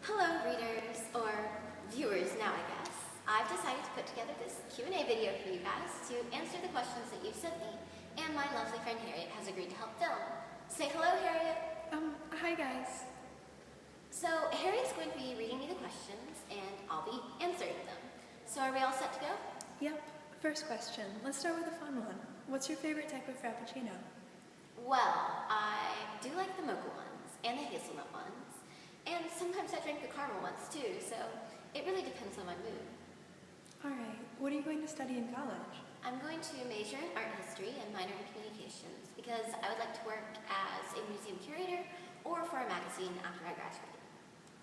Hello readers, or viewers now I guess. I've decided to put together this Q&A video for you guys to answer the questions that you've sent me, and my lovely friend Harriet has agreed to help film. Say hello, Harriet. Hi guys. So Harriet's going to be reading me the questions, and I'll be answering them. So are we all set to go? Yep. First question. Let's start with a fun one. What's your favorite type of Frappuccino? Well, I do like the mocha ones, and the hazelnut ones, and sometimes I drink the caramel ones too, so it really depends on my mood. Alright, what are you going to study in college? I'm going to major in art history and minor in communications because I would like to work as a museum curator or for a magazine after I graduate.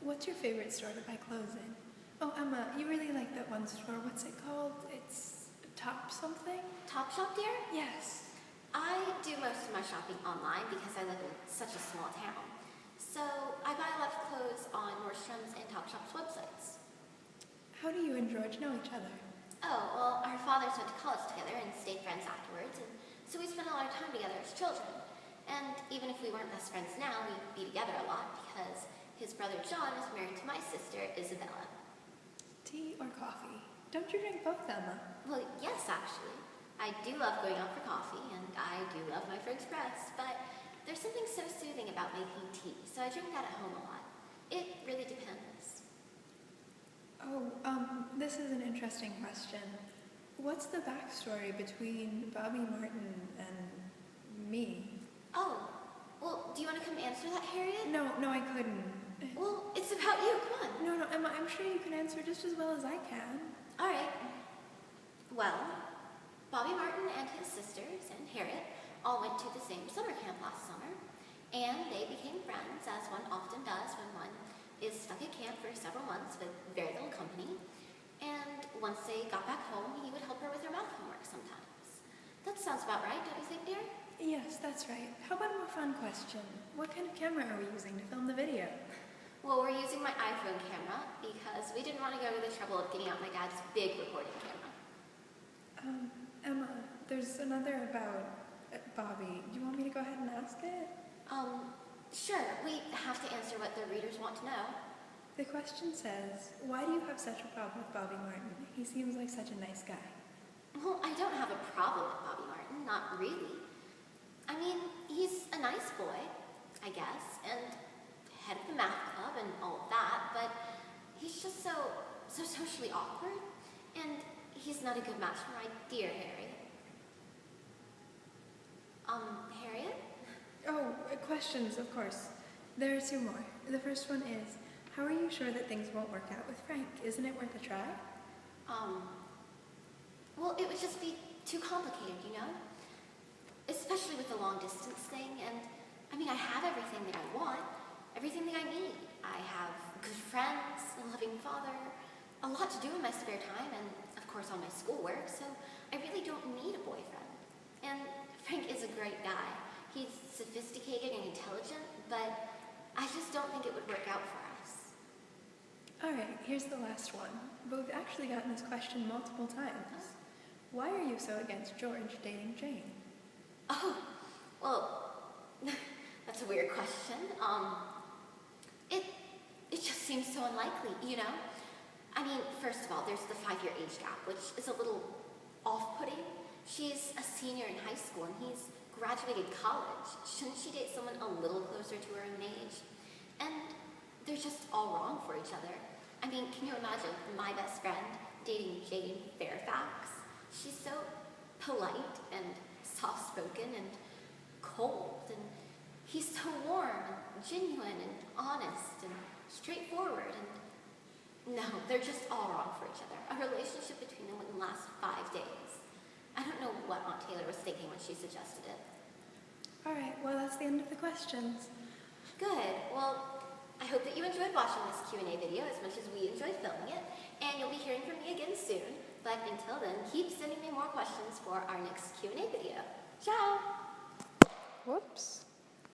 What's your favorite store to buy clothes in? Oh, Emma, you really like that one store. What's it called? It's Top something? Topshop, dear? Yes. I do most of my shopping online because I live in such a small town. So I buy a lot of clothes on Nordstrom's and Topshop's websites. How do you and George know each other? Oh, well, our fathers went to college together and stayed friends afterwards, and so we spent a lot of time together as children. And even if we weren't best friends now, we'd be together a lot because his brother John is married to my sister, Isabella. Tea or coffee? Don't you drink both, Emma? Well, yes, actually. I do love going out for coffee, and I do love my French press, but there's something so soothing about making tea, so I drink that at home a lot. It really depends. Oh, this is an interesting question. What's the backstory between Bobby Martin and me? Oh, well, do you want to come answer that, Harriet? No, I couldn't. Well, it's about you, come on. No, Emma, I'm sure you can answer just as well as I can. All right. Well, Bobby Martin and his sisters and Harriet all went to the same summer camp last summer, and they became friends, as one often does when one is stuck at camp for several months with very little company. And once they got back home, he would help her with her math homework sometimes. That sounds about right, don't you think, dear? Yes, that's right. How about a more fun question? What kind of camera are we using to film the video? Well, we're using my iPhone camera because we didn't want to go to the trouble of getting out my dad's big recording camera. Emma, there's another about Bobby. Do you want me to go ahead and ask it? Sure. We have to answer what the readers want to know. The question says, why do you have such a problem with Bobby Martin? He seems like such a nice guy. Well, I don't have a problem with Bobby Martin, not really. I mean, he's a nice boy, I guess, and head of the math club and all of that, but he's just so socially awkward, and he's not a good match for my dear Harriet. Harriet? Oh, questions, of course. There are two more. The first one is, how are you sure that things won't work out with Frank? Isn't it worth a try? Well, it would just be too complicated, you know? Especially with the long distance thing, and I mean, I have everything that I want, everything that I need. I have good friends, a loving father, a lot to do in my spare time, and of course all my schoolwork, so I really don't need a boyfriend. And Frank is a great guy. He's sophisticated and intelligent, but I just don't think it would work out for us. Alright, here's the last one. But we've actually gotten this question multiple times. Why are you so against George dating Jane? Oh, well, that's a weird question. It just seems so unlikely, you know? I mean, first of all, there's the 5-year age gap, which is a little off-putting. She's a senior in high school, and he's graduated college. Shouldn't she date someone a little closer to her own age? And they're just all wrong for each other. I mean, can you imagine my best friend dating Jane Fairfax? She's so polite and soft-spoken and cold, and he's so warm and genuine and honest and straightforward, and no, they're just all wrong for each other. A relationship between them wouldn't last 5 days. I don't know what Aunt Taylor was thinking when she suggested it. Alright, well that's the end of the questions. Good. Well, I hope that you enjoyed watching this Q&A video as much as we enjoyed filming it, and you'll be hearing from me again soon. But until then, keep sending me more questions for our next Q&A video. Ciao! Whoops.